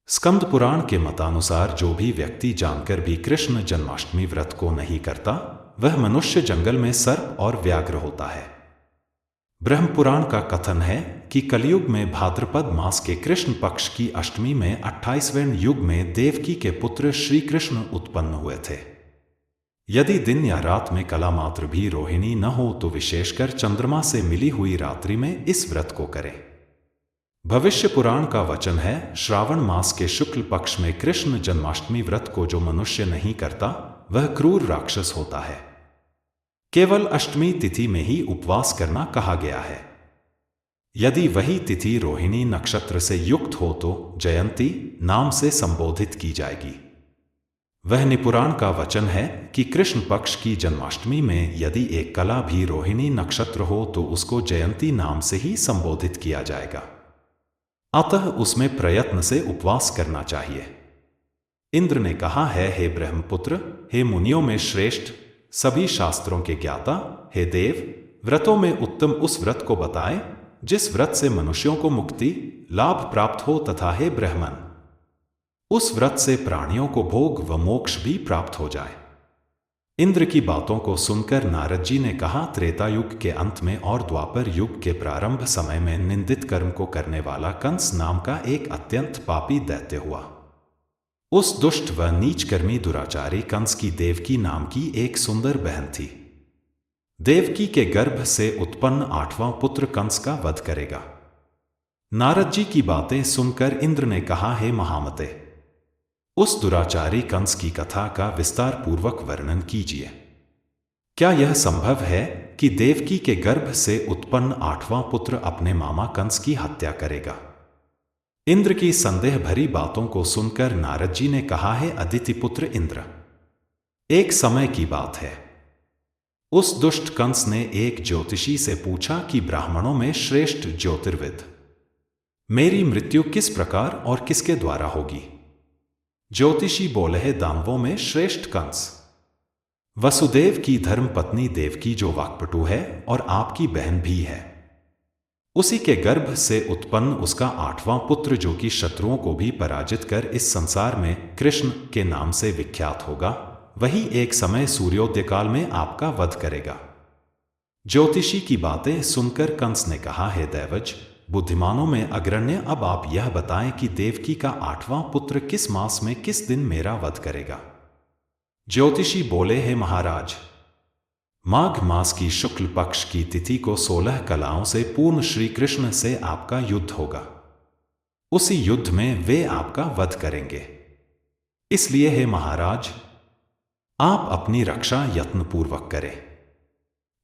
स्कंद पुराण के मतानुसार जो भी व्यक्ति जानकर भी कृष्ण जन्माष्टमी व्रत को नहीं करता, वह मनुष्य जंगल में सर्प और व्याघ्र होता है। ब्रह्म पुराण का कथन है कि कलयुग में भाद्रपद मास के कृष्ण पक्ष की अष्टमी में 28वें युग में देवकी के पुत्र श्री कृष्ण उत्पन्न हुए थे। यदि दिन या रात में कला मात्र भी रोहिणी न हो तो विशेषकर चंद्रमा से मिली हुई रात्रि में इस व्रत को करें। भविष्य पुराण का वचन है, श्रावण मास के शुक्ल पक्ष में कृष्ण जन्माष्टमी व्रत को जो मनुष्य नहीं करता वह क्रूर राक्षस होता है। केवल अष्टमी तिथि में ही उपवास करना कहा गया है। यदि वही तिथि रोहिणी नक्षत्र से युक्त हो तो जयंती नाम से संबोधित की जाएगी। वह निपुराण का वचन है कि कृष्ण पक्ष की जन्माष्टमी में यदि एक कला भी रोहिणी नक्षत्र हो तो उसको जयंती नाम से ही संबोधित किया जाएगा। अतः उसमें प्रयत्न से उपवास करना चाहिए। इंद्र ने कहा है, हे ब्रह्मपुत्र, हे मुनियों में श्रेष्ठ, सभी शास्त्रों के ज्ञाता, हे देव, व्रतों में उत्तम उस व्रत को बताएं जिस व्रत से मनुष्यों को मुक्ति लाभ प्राप्त हो, तथा हे ब्राह्मण, उस व्रत से प्राणियों को भोग व मोक्ष भी प्राप्त हो जाए। इंद्र की बातों को सुनकर नारद जी ने कहा, त्रेता युग के अंत में और द्वापर युग के प्रारंभ समय में निंदित कर्म को करने वाला कंस नाम का एक अत्यंत पापी दैत्य हुआ। उस दुष्ट व नीचकर्मी दुराचारी कंस की देवकी नाम की एक सुंदर बहन थी। देवकी के गर्भ से उत्पन्न 8वां पुत्र कंस का वध करेगा। नारद जी की बातें सुनकर इंद्र ने कहा, हे महामते, उस दुराचारी कंस की कथा का विस्तार पूर्वक वर्णन कीजिए। क्या यह संभव है कि देवकी के गर्भ से उत्पन्न 8वां पुत्र अपने मामा कंस की हत्या करेगा? इंद्र की संदेह भरी बातों को सुनकर नारद जी ने कहा, है अदिति पुत्र इंद्र, एक समय की बात है, उस दुष्ट कंस ने एक ज्योतिषी से पूछा कि ब्राह्मणों में श्रेष्ठ ज्योतिर्विद मेरी मृत्यु किस प्रकार और किसके द्वारा होगी? ज्योतिषी बोले, है दानवों में श्रेष्ठ कंस, वसुदेव की धर्म पत्नी देवकी जो वाक्पटु है और आपकी बहन भी है, उसी के गर्भ से उत्पन्न उसका 8वां पुत्र जो कि शत्रुओं को भी पराजित कर इस संसार में कृष्ण के नाम से विख्यात होगा, वही एक समय सूर्योदय काल में आपका वध करेगा। ज्योतिषी की बातें सुनकर कंस ने कहा, हे दैवज, बुद्धिमानों में अग्रण्य, अब आप यह बताएं कि देवकी का 8वां पुत्र किस मास में किस दिन मेरा वध करेगा? ज्योतिषी बोले, हे महाराज, माघ मास की शुक्ल पक्ष की तिथि को 16 कलाओं से पूर्ण श्री कृष्ण से आपका युद्ध होगा। उसी युद्ध में वे आपका वध करेंगे। इसलिए हे महाराज, आप अपनी रक्षा यत्नपूर्वक करें।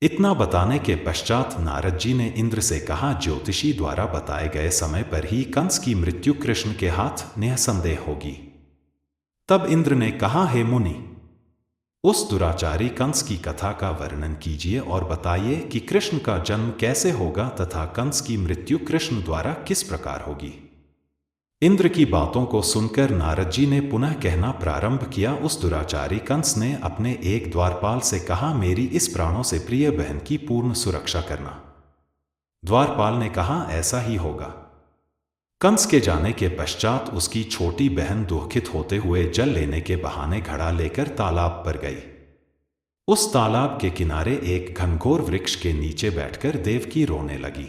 इतना बताने के पश्चात नारद जी ने इंद्र से कहा, ज्योतिषी द्वारा बताए गए समय पर ही कंस की मृत्यु कृष्ण के हाथ निःसंदेह होगी। तब इंद्र ने कहा, हे मुनि, उस दुराचारी कंस की कथा का वर्णन कीजिए और बताइए कि कृष्ण का जन्म कैसे होगा तथा कंस की मृत्यु कृष्ण द्वारा किस प्रकार होगी। इंद्र की बातों को सुनकर नारद जी ने पुनः कहना प्रारंभ किया, उस दुराचारी कंस ने अपने एक द्वारपाल से कहा, मेरी इस प्राणों से प्रिय बहन की पूर्ण सुरक्षा करना। द्वारपाल ने कहा, ऐसा ही होगा। कंस के जाने के पश्चात उसकी छोटी बहन दुखित होते हुए जल लेने के बहाने घड़ा लेकर तालाब पर गई। उस तालाब के किनारे एक घनघोर वृक्ष के नीचे बैठकर देवकी रोने लगी।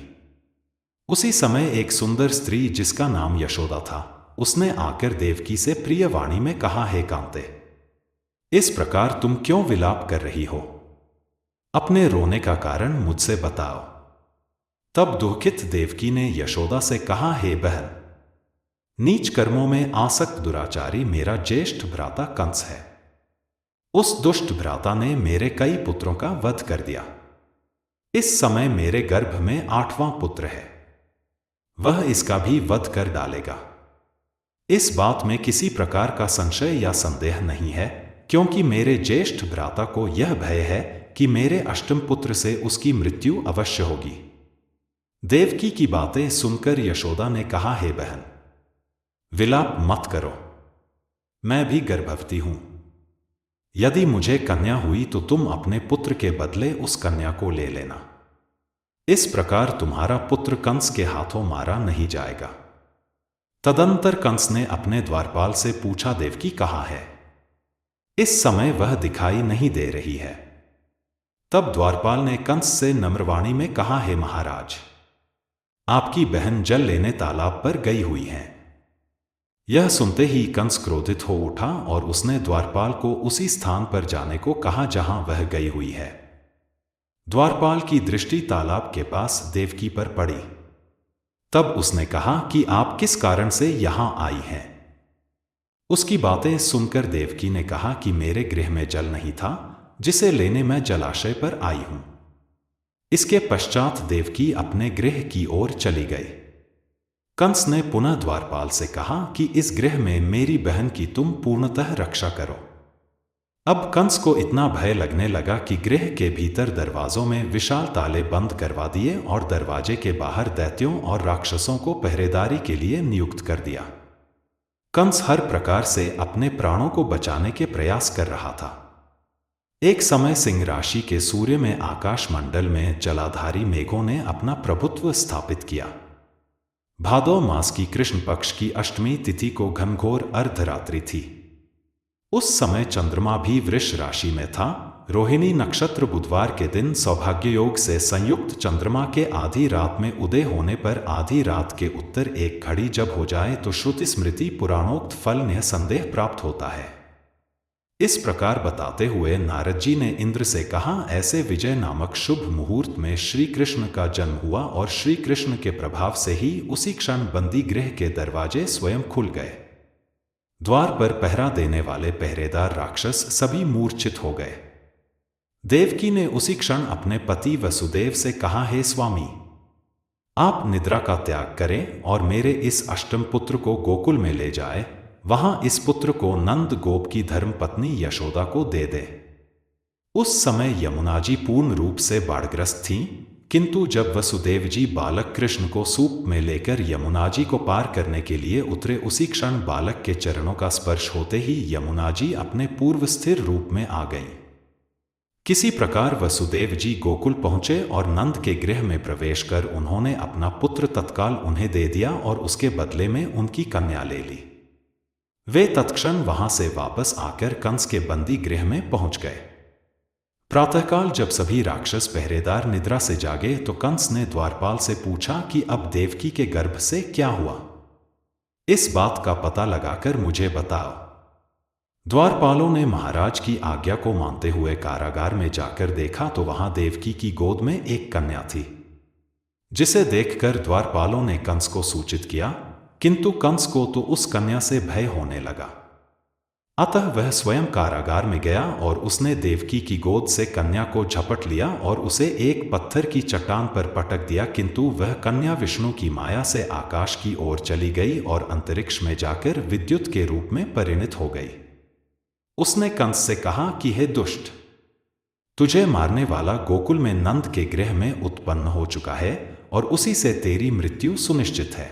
उसी समय एक सुंदर स्त्री जिसका नाम यशोदा था, उसने आकर देवकी से प्रिय वाणी में कहा, हे कांते, इस प्रकार तुम क्यों विलाप कर रही हो? अपने रोने का कारण मुझसे बताओ। तब दुखित देवकी ने यशोदा से कहा, हे बहन, नीच कर्मों में आसक्त दुराचारी मेरा ज्येष्ठ भ्राता कंस है। उस दुष्ट भ्राता ने मेरे कई पुत्रों का वध कर दिया। इस समय मेरे गर्भ में 8वां पुत्र है, वह इसका भी वध कर डालेगा। इस बात में किसी प्रकार का संशय या संदेह नहीं है, क्योंकि मेरे ज्येष्ठ भ्राता को यह भय है कि मेरे अष्टम पुत्र से उसकी मृत्यु अवश्य होगी। देवकी की बातें सुनकर यशोदा ने कहा, हे बहन, विलाप मत करो, मैं भी गर्भवती हूं। यदि मुझे कन्या हुई तो तुम अपने पुत्र के बदले उस कन्या को ले लेना। इस प्रकार तुम्हारा पुत्र कंस के हाथों मारा नहीं जाएगा। तदंतर कंस ने अपने द्वारपाल से पूछा, देवकी कहाँ है? इस समय वह दिखाई नहीं दे रही है। तब द्वारपाल ने कंस से नम्रवाणी में कहा, हे महाराज, आपकी बहन जल लेने तालाब पर गई हुई है। यह सुनते ही कंस क्रोधित हो उठा और उसने द्वारपाल को उसी स्थान पर जाने को कहा जहां वह गई हुई है। द्वारपाल की दृष्टि तालाब के पास देवकी पर पड़ी। तब उसने कहा कि आप किस कारण से यहां आई हैं? उसकी बातें सुनकर देवकी ने कहा कि मेरे गृह में जल नहीं था, जिसे लेने मैं जलाशय पर आई हूं। इसके पश्चात देवकी अपने गृह की ओर चली गई। कंस ने पुनः द्वारपाल से कहा कि इस गृह में मेरी बहन की तुम पूर्णतः रक्षा करो। अब कंस को इतना भय लगने लगा कि गृह के भीतर दरवाजों में विशाल ताले बंद करवा दिए और दरवाजे के बाहर दैत्यों और राक्षसों को पहरेदारी के लिए नियुक्त कर दिया। कंस हर प्रकार से अपने प्राणों को बचाने के प्रयास कर रहा था। एक समय सिंह राशि के सूर्य में आकाश मंडल में जलाधारी मेघों ने अपना प्रभुत्व स्थापित किया। भादौ मास की कृष्ण पक्ष की अष्टमी तिथि को घनघोर अर्धरात्रि थी। उस समय चंद्रमा भी वृष राशि में था। रोहिणी नक्षत्र बुधवार के दिन सौभाग्य योग से संयुक्त चंद्रमा के आधी रात में उदय होने पर आधी रात के उत्तर एक घड़ी जब हो जाए तो श्रुति स्मृति पुराणोक्त फल निःसंदेह प्राप्त होता है। इस प्रकार बताते हुए नारद जी ने इंद्र से कहा, ऐसे विजय नामक शुभ मुहूर्त में श्री कृष्ण का जन्म हुआ और श्री कृष्ण के प्रभाव से ही उसी क्षण बंदी गृह के दरवाजे स्वयं खुल गए। द्वार पर पहरा देने वाले पहरेदार राक्षस सभी मूर्छित हो गए। देवकी ने उसी क्षण अपने पति वसुदेव से कहा, हे स्वामी, आप निद्रा का त्याग करें और मेरे इस अष्टम पुत्र को गोकुल में ले जाए। वहां इस पुत्र को नंद गोप की धर्मपत्नी यशोदा को दे दे। उस समय यमुना जी पूर्ण रूप से बाढ़ग्रस्त थीं, किंतु जब वसुदेव जी बालक कृष्ण को सूप में लेकर यमुना जी को पार करने के लिए उतरे, उसी क्षण बालक के चरणों का स्पर्श होते ही यमुना जी अपने पूर्व स्थिर रूप में आ गईं। किसी प्रकार वसुदेव जी गोकुल पहुंचे और नंद के गृह में प्रवेश कर उन्होंने अपना पुत्र तत्काल उन्हें दे दिया और उसके बदले में उनकी कन्या ले ली। वे तत्क्षण वहां से वापस आकर कंस के बंदी गृह में पहुंच गए। प्रातःकाल जब सभी राक्षस पहरेदार निद्रा से जागे तो कंस ने द्वारपाल से पूछा कि अब देवकी के गर्भ से क्या हुआ? इस बात का पता लगाकर मुझे बताओ। द्वारपालों ने महाराज की आज्ञा को मानते हुए कारागार में जाकर देखा तो वहां देवकी की गोद में एक कन्या थी, जिसे देखकर द्वारपालों ने कंस को सूचित किया, किंतु कंस को तो उस कन्या से भय होने लगा। अतः वह स्वयं कारागार में गया और उसने देवकी की गोद से कन्या को झपट लिया और उसे एक पत्थर की चट्टान पर पटक दिया, किंतु वह कन्या विष्णु की माया से आकाश की ओर चली गई और अंतरिक्ष में जाकर विद्युत के रूप में परिणत हो गई। उसने कंस से कहा कि हे दुष्ट, तुझे मारने वाला गोकुल में नंद के गृह में उत्पन्न हो चुका है और उसी से तेरी मृत्यु सुनिश्चित है।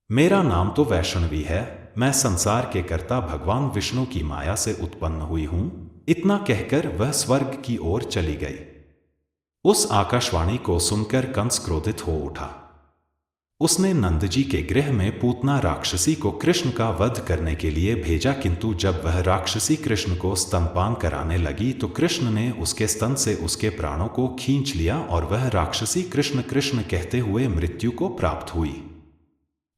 मेरा नाम तो वैष्णवी है, मैं संसार के कर्ता भगवान विष्णु की माया से उत्पन्न हुई हूं। इतना कहकर वह स्वर्ग की ओर चली गई। उस आकाशवाणी को सुनकर कंस क्रोधित हो उठा। उसने नंद जी के गृह में पूतना राक्षसी को कृष्ण का वध करने के लिए भेजा, किंतु जब वह राक्षसी कृष्ण को स्तनपान कराने लगी तो कृष्ण ने उसके स्तन से उसके प्राणों को खींच लिया और वह राक्षसी कृष्ण कृष्ण कहते हुए मृत्यु को प्राप्त हुई।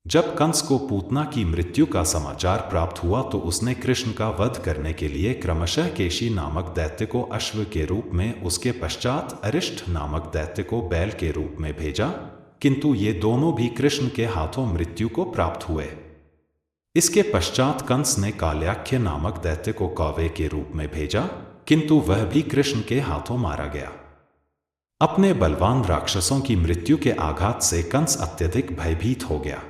जब कंस को पूतना की मृत्यु का समाचार प्राप्त हुआ तो उसने कृष्ण का वध करने के लिए क्रमशः केशी नामक दैत्य को अश्व के रूप में, उसके पश्चात अरिष्ट नामक दैत्य को बैल के रूप में भेजा, किंतु ये दोनों भी कृष्ण के हाथों मृत्यु को प्राप्त हुए। इसके पश्चात कंस ने काल्याख्य नामक दैत्य को कौवे के रूप में भेजा, किंतु वह भी कृष्ण के हाथों मारा गया। अपने बलवान राक्षसों की मृत्यु के आघात से कंस अत्यधिक भयभीत हो गया।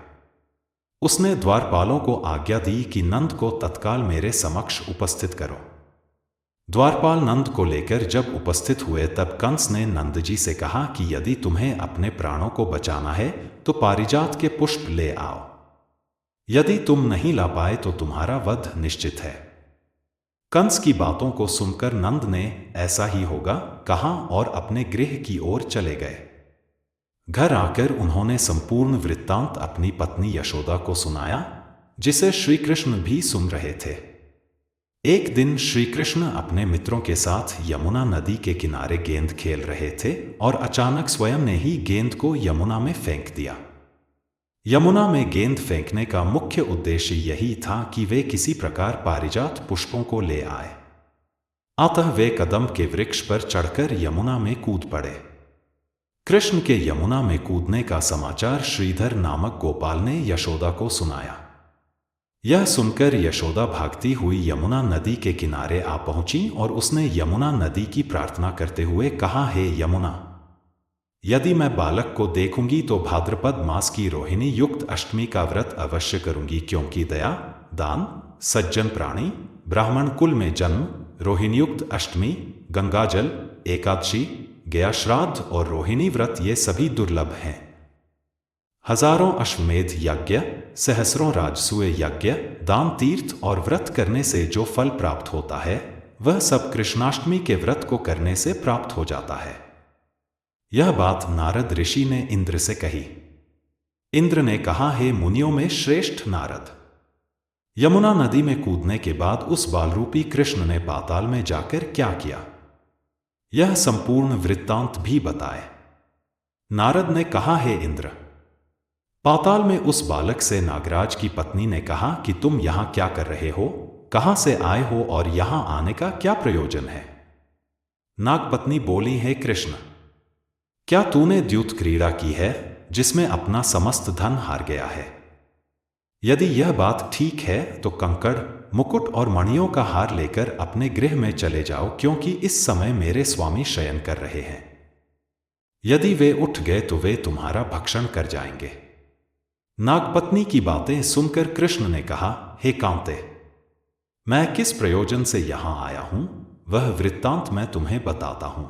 उसने द्वारपालों को आज्ञा दी कि नंद को तत्काल मेरे समक्ष उपस्थित करो। द्वारपाल नंद को लेकर जब उपस्थित हुए तब कंस ने नंद जी से कहा कि यदि तुम्हें अपने प्राणों को बचाना है तो पारिजात के पुष्प ले आओ। यदि तुम नहीं ला पाए तो तुम्हारा वध निश्चित है। कंस की बातों को सुनकर नंद ने ऐसा ही होगा कहा और अपने गृह की ओर चले गए। घर आकर उन्होंने संपूर्ण वृत्तांत अपनी पत्नी यशोदा को सुनाया, जिसे श्री कृष्ण भी सुन रहे थे। एक दिन श्री कृष्ण अपने मित्रों के साथ यमुना नदी के किनारे गेंद खेल रहे थे और अचानक स्वयं ने ही गेंद को यमुना में फेंक दिया। यमुना में गेंद फेंकने का मुख्य उद्देश्य यही था कि वे किसी प्रकार पारिजात पुष्पों को ले आए। अतः वे कदम के वृक्ष पर चढ़कर यमुना में कूद पड़े। कृष्ण के यमुना में कूदने का समाचार श्रीधर नामक गोपाल ने यशोदा को सुनाया। यह सुनकर यशोदा भागती हुई यमुना नदी के किनारे आ पहुंची और उसने यमुना नदी की प्रार्थना करते हुए कहा, हे यमुना, यदि मैं बालक को देखूंगी तो भाद्रपद मास की रोहिणी युक्त अष्टमी का व्रत अवश्य करूंगी, क्योंकि दया, दान, सज्जन प्राणी, ब्राह्मण कुल में जन्म, रोहिणीयुक्त अष्टमी, गंगाजल, एकादशी, गया श्राद्ध और रोहिणी व्रत ये सभी दुर्लभ हैं। हजारों अश्वमेध यज्ञ, सहस्रों राजसूय यज्ञ, दान, तीर्थ और व्रत करने से जो फल प्राप्त होता है वह सब कृष्णाष्टमी के व्रत को करने से प्राप्त हो जाता है। यह बात नारद ऋषि ने इंद्र से कही। इंद्र ने कहा, हे मुनियों में श्रेष्ठ नारद, यमुना नदी में कूदने के बाद उस बालरूपी कृष्ण ने पाताल में जाकर क्या किया, यह संपूर्ण वृत्तांत भी बताए। नारद ने कहा, हे इंद्र, पाताल में उस बालक से नागराज की पत्नी ने कहा कि तुम यहां क्या कर रहे हो, कहां से आए हो और यहां आने का क्या प्रयोजन है। नागपत्नी बोली, हे कृष्ण, क्या तूने द्यूत क्रीड़ा की है जिसमें अपना समस्त धन हार गया है? यदि यह बात ठीक है तो कंकड़, मुकुट और मणियों का हार लेकर अपने गृह में चले जाओ, क्योंकि इस समय मेरे स्वामी शयन कर रहे हैं। यदि वे उठ गए तो वे तुम्हारा भक्षण कर जाएंगे। नागपत्नी की बातें सुनकर कृष्ण ने कहा, हे कांते, मैं किस प्रयोजन से यहां आया हूं वह वृत्तांत मैं तुम्हें बताता हूं।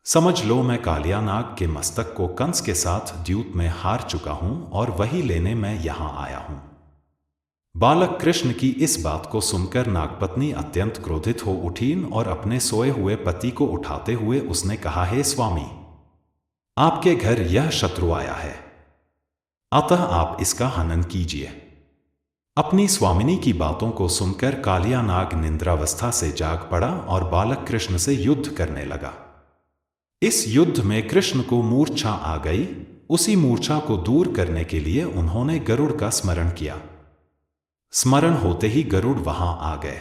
समझ लो, मैं कालिया नाग के मस्तक को कंस के साथ द्यूत में हार चुका हूं और वही लेने मैं यहां आया हूं। बालक कृष्ण की इस बात को सुनकर नागपत्नी अत्यंत क्रोधित हो उठी और अपने सोए हुए पति को उठाते हुए उसने कहा, हे स्वामी, आपके घर यह शत्रु आया है, अतः आप इसका हनन कीजिए। अपनी स्वामिनी की बातों को सुनकर कालिया नाग निंद्रावस्था से जाग पड़ा और बालक कृष्ण से युद्ध करने लगा। इस युद्ध में कृष्ण को मूर्छा आ गई। उसी मूर्छा को दूर करने के लिए उन्होंने गरुड़ का स्मरण किया। स्मरण होते ही गरुड़ वहां आ गए।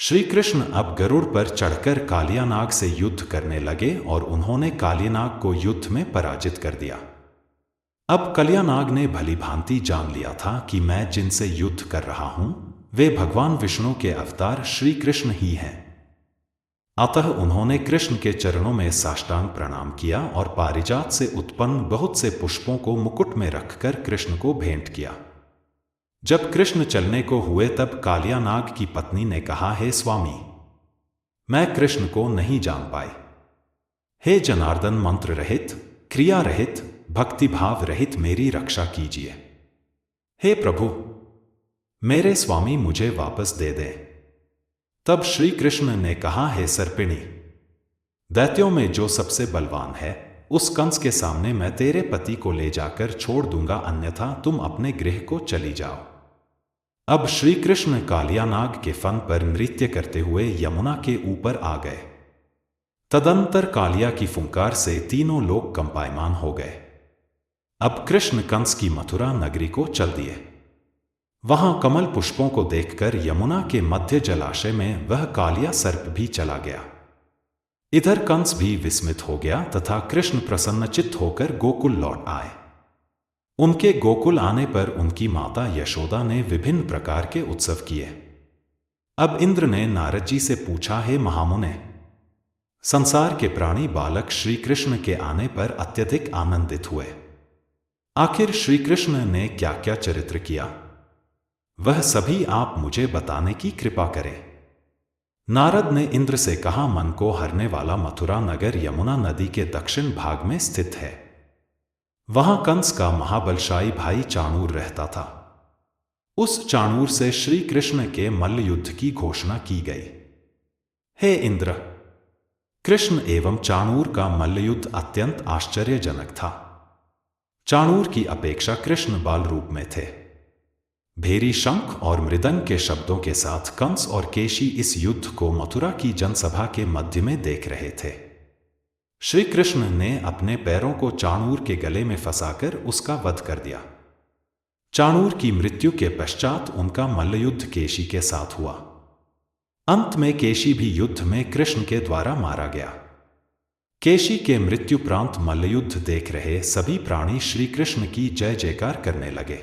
श्री कृष्ण अब गरुड़ पर चढ़कर कालियानाग से युद्ध करने लगे और उन्होंने कालियानाग को युद्ध में पराजित कर दिया। अब कालियानाग ने भली भांति जान लिया था कि मैं जिनसे युद्ध कर रहा हूं वे भगवान विष्णु के अवतार श्री कृष्ण ही हैं। अतः उन्होंने कृष्ण के चरणों में साष्टांग प्रणाम किया और पारिजात से उत्पन्न बहुत से पुष्पों को मुकुट में रखकर कृष्ण को भेंट किया। जब कृष्ण चलने को हुए तब कालियानाग की पत्नी ने कहा, हे स्वामी, मैं कृष्ण को नहीं जान पाई। हे जनार्दन, मंत्र रहित, क्रिया रहित, भक्तिभाव रहित मेरी रक्षा कीजिए। हे प्रभु, मेरे स्वामी मुझे वापस दे दें। तब श्री कृष्ण ने कहा, हे सर्पिणी, दैत्यों में जो सबसे बलवान है उस कंस के सामने मैं तेरे पति को ले जाकर छोड़ दूंगा, अन्यथा तुम अपने गृह को चली जाओ। अब श्री कृष्ण कालियानाग के फन पर नृत्य करते हुए यमुना के ऊपर आ गए। तदंतर कालिया की फुंकार से तीनों लोग कंपायमान हो गए। अब कृष्ण कंस की मथुरा नगरी को चल दिए। वहां कमल पुष्पों को देखकर यमुना के मध्य जलाशय में वह कालिया सर्प भी चला गया। इधर कंस भी विस्मित हो गया तथा कृष्ण प्रसन्नचित्त होकर गोकुल लौट आए। उनके गोकुल आने पर उनकी माता यशोदा ने विभिन्न प्रकार के उत्सव किए। अब इंद्र ने नारद जी से पूछा, हे महामुने, संसार के प्राणी बालक श्री कृष्ण के आने पर अत्यधिक आनंदित हुए। आखिर श्री कृष्ण ने क्या क्या चरित्र किया वह सभी आप मुझे बताने की कृपा करें। नारद ने इंद्र से कहा, मन को हरने वाला मथुरा नगर यमुना नदी के दक्षिण भाग में स्थित है। वहां कंस का महाबलशाली भाई चाणूर रहता था। उस चाणूर से श्री कृष्ण के मल्ल युद्ध की घोषणा की गई। हे इंद्र, कृष्ण एवं चाणूर का मल्लयुद्ध अत्यंत आश्चर्यजनक था। चाणूर की अपेक्षा कृष्ण बाल रूप में थे। भेरी शंख और मृदंग के शब्दों के साथ कंस और केशी इस युद्ध को मथुरा की जनसभा के मध्य में देख रहे थे। श्री कृष्ण ने अपने पैरों को चाणूर के गले में फंसाकर उसका वध कर दिया। चाणूर की मृत्यु के पश्चात उनका मल्लयुद्ध केशी के साथ हुआ। अंत में केशी भी युद्ध में कृष्ण के द्वारा मारा गया। केशी के मृत्युपरांत मल्लयुद्ध देख रहे सभी प्राणी श्री कृष्ण की जय जयकार करने लगे।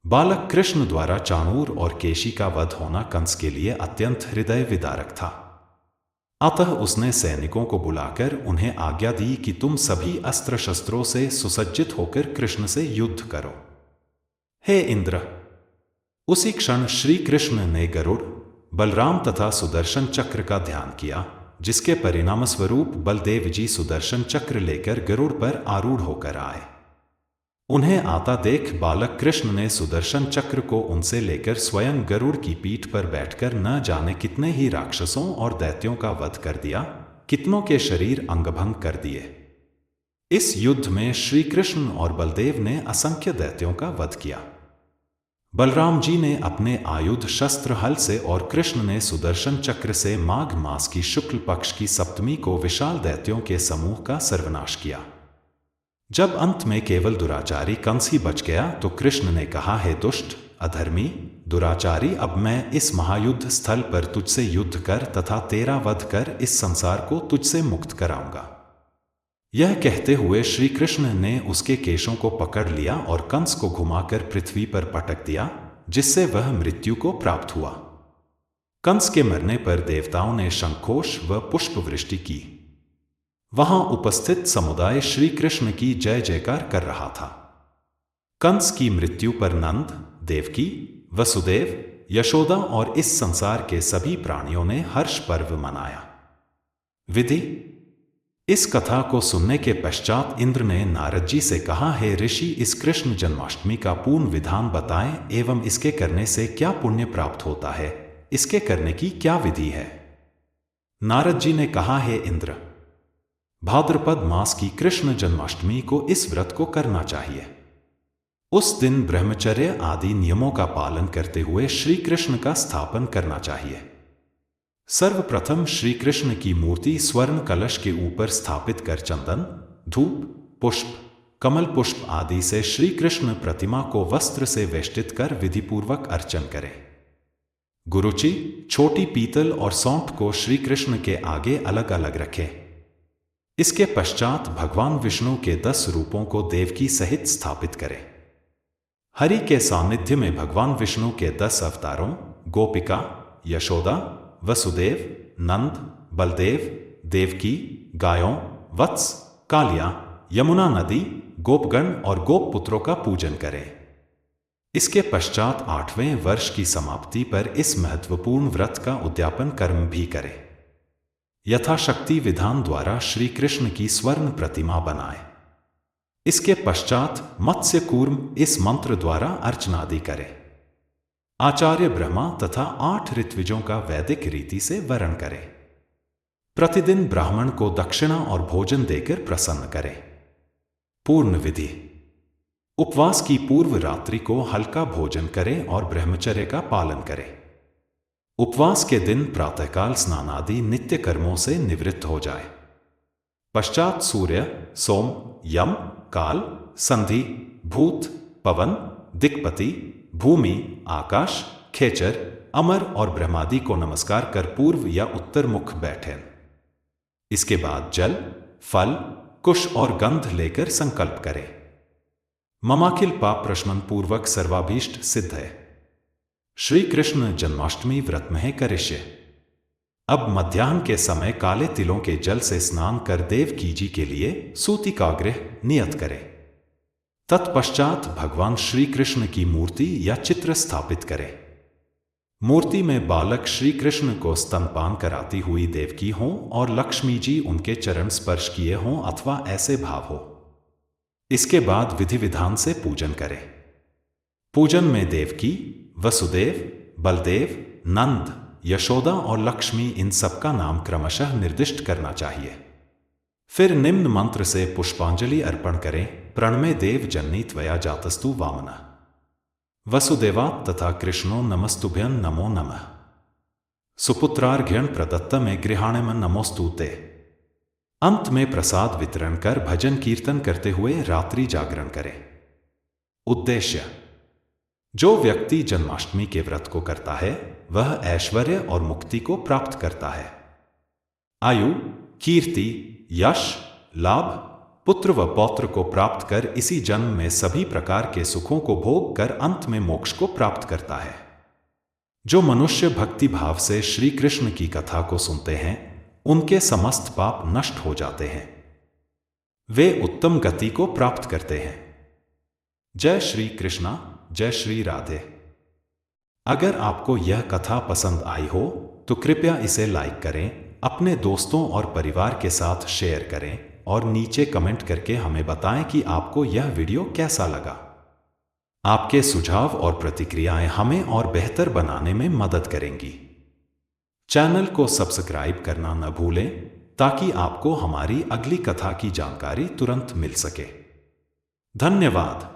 बालक कृष्ण द्वारा चाणूर और केशी का वध होना कंस के लिए अत्यंत हृदय विदारक था। अतः उसने सैनिकों को बुलाकर उन्हें आज्ञा दी कि तुम सभी अस्त्र शस्त्रों से सुसज्जित होकर कृष्ण से युद्ध करो। हे इंद्र! उसी क्षण श्री कृष्ण ने गरुड़, बलराम तथा सुदर्शन चक्र का ध्यान किया, जिसके परिणामस्वरूप बलदेव जी सुदर्शन चक्र लेकर गरुड़ पर आरूढ़ होकर आए। उन्हें आता देख बालक कृष्ण ने सुदर्शन चक्र को उनसे लेकर स्वयं गरुड़ की पीठ पर बैठकर न जाने कितने ही राक्षसों और दैत्यों का वध कर दिया, कितनों के शरीर अंगभंग कर दिए। इस युद्ध में श्री कृष्ण और बलदेव ने असंख्य दैत्यों का वध किया। बलराम जी ने अपने आयुध शस्त्र हल से और कृष्ण ने सुदर्शन चक्र से माघ मास की शुक्ल पक्ष की सप्तमी को विशाल दैत्यों के समूह का सर्वनाश किया। जब अंत में केवल दुराचारी कंस ही बच गया तो कृष्ण ने कहा, हे दुष्ट, अधर्मी, दुराचारी, अब मैं इस महायुद्ध स्थल पर तुझसे युद्ध कर तथा तेरा वध कर इस संसार को तुझसे मुक्त कराऊंगा। यह कहते हुए श्री कृष्ण ने उसके केशों को पकड़ लिया और कंस को घुमाकर पृथ्वी पर पटक दिया, जिससे वह मृत्यु को प्राप्त हुआ। कंस के मरने पर देवताओं ने शंखोष व पुष्पवृष्टि की। वहां उपस्थित समुदाय श्री कृष्ण की जय जयकार कर रहा था। कंस की मृत्यु पर नंद, देवकी, वसुदेव, यशोदा और इस संसार के सभी प्राणियों ने हर्ष पर्व मनाया। विधि: इस कथा को सुनने के पश्चात इंद्र ने नारद जी से कहा, हे ऋषि, इस कृष्ण जन्माष्टमी का पूर्ण विधान बताएं एवं इसके करने से क्या पुण्य प्राप्त होता है, इसके करने की क्या विधि है। नारद जी ने कहा, हे इंद्र, भाद्रपद मास की कृष्ण जन्माष्टमी को इस व्रत को करना चाहिए। उस दिन ब्रह्मचर्य आदि नियमों का पालन करते हुए श्री कृष्ण का स्थापन करना चाहिए। सर्वप्रथम श्री कृष्ण की मूर्ति स्वर्ण कलश के ऊपर स्थापित कर चंदन, धूप, पुष्प, कमल पुष्प आदि से श्री कृष्ण प्रतिमा को वस्त्र से वेष्टित कर विधिपूर्वक अर्चन करें। गुरुचि, छोटी पीतल और सौंठ को श्री कृष्ण के आगे अलग अलग रखें। इसके पश्चात भगवान विष्णु के 10 रूपों को देवकी सहित स्थापित करें। हरि के सानिध्य में भगवान विष्णु के 10 अवतारों गोपिका, यशोदा, वसुदेव, नंद, बलदेव, देवकी, गायों, वत्स, कालिया, यमुना नदी, गोपगण और गोप पुत्रों का पूजन करें। इसके पश्चात 8वें वर्ष की समाप्ति पर इस महत्वपूर्ण व्रत का उद्यापन कर्म भी करें। यथाशक्ति विधान द्वारा श्री कृष्ण की स्वर्ण प्रतिमा बनाएं। इसके पश्चात मत्स्य कूर्म इस मंत्र द्वारा अर्चनादि करें। आचार्य ब्रह्मा तथा 8 ऋत्विजों का वैदिक रीति से वरण करें। प्रतिदिन ब्राह्मण को दक्षिणा और भोजन देकर प्रसन्न करें। पूर्ण विधि: उपवास की पूर्व रात्रि को हल्का भोजन करें और ब्रह्मचर्य का पालन करें। उपवास के दिन प्रातःकाल स्नान आदि नित्य कर्मों से निवृत्त हो जाए। पश्चात सूर्य, सोम, यम, काल, संधि, भूत, पवन, दिक्पति, भूमि, आकाश, खेचर, अमर और ब्रह्मादि को नमस्कार कर पूर्व या उत्तर मुख बैठें। इसके बाद जल, फल, कुश और गंध लेकर संकल्प करें, ममाखिल पाप प्रशमन पूर्वक सर्वाभीष्ट सिद्ध है। श्री कृष्ण जन्माष्टमी व्रत में करिष्ये। अब मध्याह्न के समय काले तिलों के जल से स्नान कर देवकी जी के लिए सूतिकाग्रह नियत करें। तत्पश्चात भगवान श्री कृष्ण की मूर्ति या चित्र स्थापित करें। मूर्ति में बालक श्री कृष्ण को स्तनपान कराती हुई देवकी हों और लक्ष्मी जी उनके चरण स्पर्श किए हों अथवा ऐसे भाव हो। इसके बाद विधि विधान से पूजन करें। पूजन में देवकी, वसुदेव, बलदेव, नंद, यशोदा और लक्ष्मी इन सबका नाम क्रमशः निर्दिष्ट करना चाहिए। फिर निम्न मंत्र से पुष्पांजलि अर्पण करें। प्रणमे देव जन्नी त्वया जातस्तु वामनः वसुदेवा तथा कृष्णो नमस्तुभ्यं नमो नमः सुपुत्रार्घ्यं प्रदत्त में गृहाणम नमोस्तुते। अंत में प्रसाद वितरण कर भजन कीर्तन करते हुए रात्रि जागरण करें। उद्देश्य: जो व्यक्ति जन्माष्टमी के व्रत को करता है वह ऐश्वर्य और मुक्ति को प्राप्त करता है। आयु, कीर्ति, यश, लाभ, पुत्र व पौत्र को प्राप्त कर इसी जन्म में सभी प्रकार के सुखों को भोग कर अंत में मोक्ष को प्राप्त करता है। जो मनुष्य भक्ति भाव से श्री कृष्ण की कथा को सुनते हैं उनके समस्त पाप नष्ट हो जाते हैं, वे उत्तम गति को प्राप्त करते हैं। जय श्री कृष्णा, जय श्री राधे। अगर आपको यह कथा पसंद आई हो तो कृपया इसे लाइक करें, अपने दोस्तों और परिवार के साथ शेयर करें और नीचे कमेंट करके हमें बताएं कि आपको यह वीडियो कैसा लगा। आपके सुझाव और प्रतिक्रियाएं हमें और बेहतर बनाने में मदद करेंगी। चैनल को सब्सक्राइब करना न भूलें ताकि आपको हमारी अगली कथा की जानकारी तुरंत मिल सके। धन्यवाद।